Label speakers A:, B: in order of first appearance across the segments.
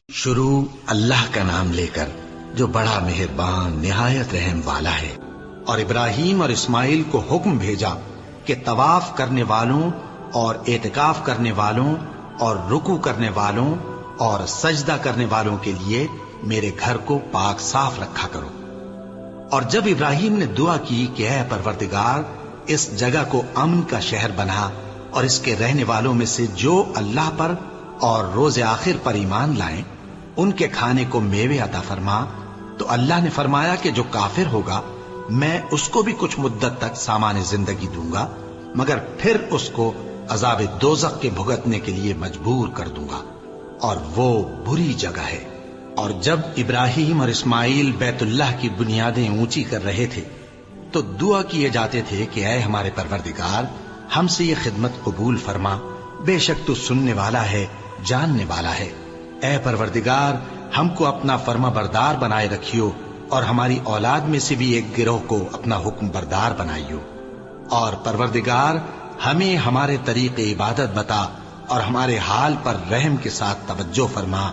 A: شروع اللہ کا نام لے کر جو بڑا مہربان نہایت رحم والا ہے۔ اور ابراہیم اور اسماعیل کو حکم بھیجا کہ طواف کرنے والوں اور اعتکاف کرنے والوں اور رکوع کرنے والوں اور سجدہ کرنے والوں کے لیے میرے گھر کو پاک صاف رکھا کرو۔ اور جب ابراہیم نے دعا کی کہ اے پروردگار اس جگہ کو امن کا شہر بنا اور اس کے رہنے والوں میں سے جو اللہ پر اور روز آخر پر ایمان لائیں ان کے کھانے کو میوے عطا فرما، تو اللہ نے فرمایا کہ جو کافر ہوگا میں اس کو بھی کچھ مدت تک سامان زندگی دوں گا، مگر پھر اس کو عذاب دوزخ کے بھگتنے کے لیے مجبور کر دوں گا، اور وہ بری جگہ ہے۔ اور جب ابراہیم اور اسماعیل بیت اللہ کی بنیادیں اونچی کر رہے تھے تو دعا کیے جاتے تھے کہ اے ہمارے پروردگار ہم سے یہ خدمت قبول فرما، بے شک تو سننے والا ہے، جاننے والا ہے۔ اے پروردگار ہم کو اپنا فرما بردار بنائے رکھیو، اور ہماری اولاد میں سے بھی ایک گروہ کو اپنا حکم بردار بنائیو۔ اور پروردگار ہمیں ہمارے طریق عبادت بتا اور ہمارے حال پر رحم کے ساتھ توجہ فرما،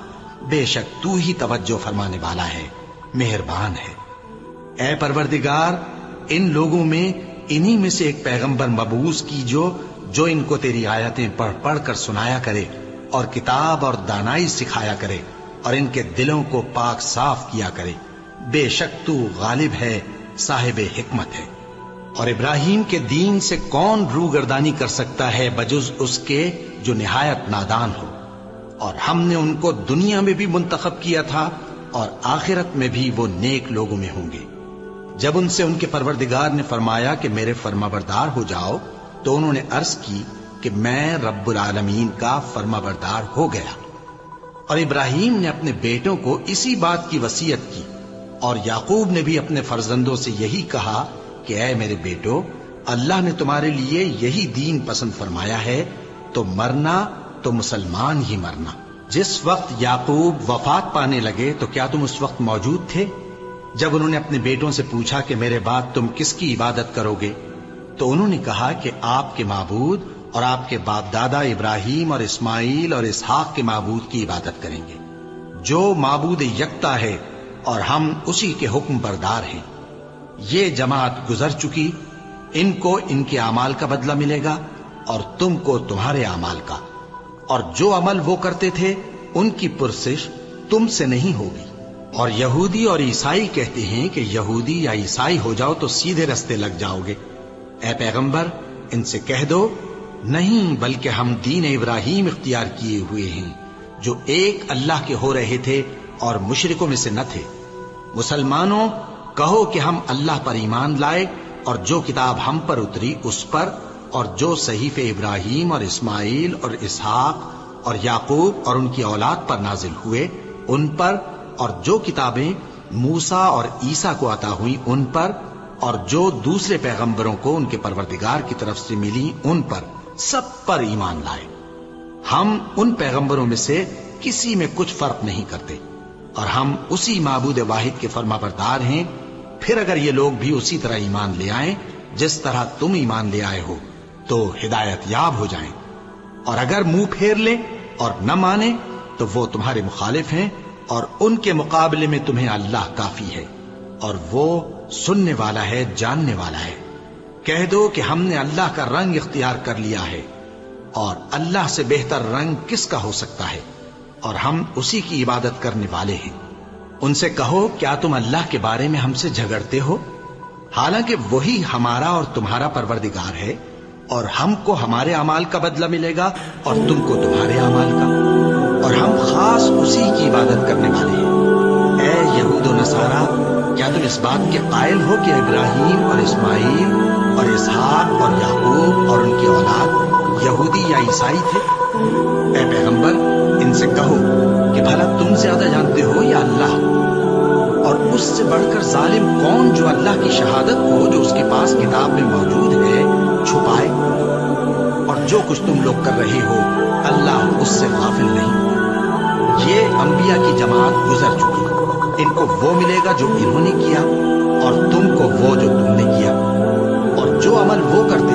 A: بے شک تو ہی توجہ فرمانے والا ہے، مہربان ہے۔ اے پروردگار ان لوگوں میں انہی میں سے ایک پیغمبر مبعوث کیجو جو ان کو تیری آیتیں پڑھ پڑھ کر سنایا کرے اور کتاب اور دانائی سکھایا کرے اور ان کے دلوں کو پاک صاف کیا کرے، بے شک تو غالب ہے، صاحب حکمت ہے۔ اور ابراہیم کے دین سے کون روگردانی کر سکتا ہے بجز اس کے جو نہایت نادان ہو؟ اور ہم نے ان کو دنیا میں بھی منتخب کیا تھا اور آخرت میں بھی وہ نیک لوگوں میں ہوں گے۔ جب ان سے ان کے پروردگار نے فرمایا کہ میرے فرمانبردار ہو جاؤ تو انہوں نے عرض کی کہ میں رب العالمین کا فرمانبردار ہو گیا۔ اور ابراہیم نے اپنے بیٹوں کو اسی بات کی وصیت کی، اور یعقوب نے بھی اپنے فرزندوں سے یہی کہا کہ اے میرے بیٹو، اللہ نے تمہارے لیے یہی دین پسند فرمایا ہے، تو مرنا تو مسلمان ہی مرنا۔ جس وقت یعقوب وفات پانے لگے تو کیا تم اس وقت موجود تھے جب انہوں نے اپنے بیٹوں سے پوچھا کہ میرے بعد تم کس کی عبادت کرو گے؟ تو انہوں نے کہا کہ آپ کے معبود اور آپ کے باپ دادا ابراہیم اور اسماعیل اور اسحاق کے معبود کی عبادت کریں گے، جو معبود یکتا ہے اور ہم اسی کے حکم بردار ہیں۔ یہ جماعت گزر چکی، ان کو ان کے اعمال کا بدلہ ملے گا اور تم کو تمہارے اعمال کا، اور جو عمل وہ کرتے تھے ان کی پرسش تم سے نہیں ہوگی۔ اور یہودی اور عیسائی کہتے ہیں کہ یہودی یا عیسائی ہو جاؤ تو سیدھے رستے لگ جاؤ گے۔ اے پیغمبر ان سے کہہ دو نہیں، بلکہ ہم دین ابراہیم اختیار کیے ہوئے ہیں جو ایک اللہ کے ہو رہے تھے اور مشرکوں میں سے نہ تھے۔ مسلمانوں کہو کہ ہم اللہ پر ایمان لائے اور جو کتاب ہم پر اتری اس پر، اور جو صحیفے ابراہیم اور اسماعیل اور اسحاق اور یعقوب اور ان کی اولاد پر نازل ہوئے ان پر، اور جو کتابیں موسیٰ اور عیسیٰ کو عطا ہوئیں ان پر، اور جو دوسرے پیغمبروں کو ان کے پروردگار کی طرف سے ملی ان پر، سب پر ایمان لائے۔ ہم ان پیغمبروں میں سے کسی میں کچھ فرق نہیں کرتے، اور ہم اسی معبود واحد کے فرمانبردار ہیں۔ پھر اگر یہ لوگ بھی اسی طرح ایمان لے آئیں جس طرح تم ایمان لے آئے ہو تو ہدایت یاب ہو جائیں، اور اگر منہ پھیر لیں اور نہ مانیں تو وہ تمہارے مخالف ہیں، اور ان کے مقابلے میں تمہیں اللہ کافی ہے، اور وہ سننے والا ہے، جاننے والا ہے۔ کہہ دو کہ ہم نے اللہ کا رنگ اختیار کر لیا ہے، اور اللہ سے بہتر رنگ کس کا ہو سکتا ہے، اور ہم اسی کی عبادت کرنے والے ہیں۔ ان سے کہو کیا تم اللہ کے بارے میں ہم سے جھگڑتے ہو، حالانکہ وہی ہمارا اور تمہارا پروردگار ہے، اور ہم کو ہمارے اعمال کا بدلہ ملے گا اور تم کو تمہارے اعمال کا، اور ہم خاص اسی کی عبادت کرنے والے ہیں۔ اے یہود و نصارا، کیا تم اس بات کے قائل ہو کہ ابراہیم اور اسماعیل اور اسحاق اور یعقوب اور ان کی اولاد یہودی یا عیسائی تھے؟ اے پیغمبر ان سے کہو کہ بھلا تم زیادہ جانتے ہو یا اللہ؟ اور اس سے بڑھ کر ظالم کون جو اللہ کی شہادت کو جو اس کے پاس کتاب میں موجود ہے چھپائے؟ اور جو کچھ تم لوگ کر رہے ہو اللہ اس سے غافل نہیں۔ یہ انبیاء کی جماعت گزر چکی، ان کو وہ ملے گا جو انہوں نے کیا، اور تم کو وہ جو تم نے کیا، اور جو عمل وہ کرتے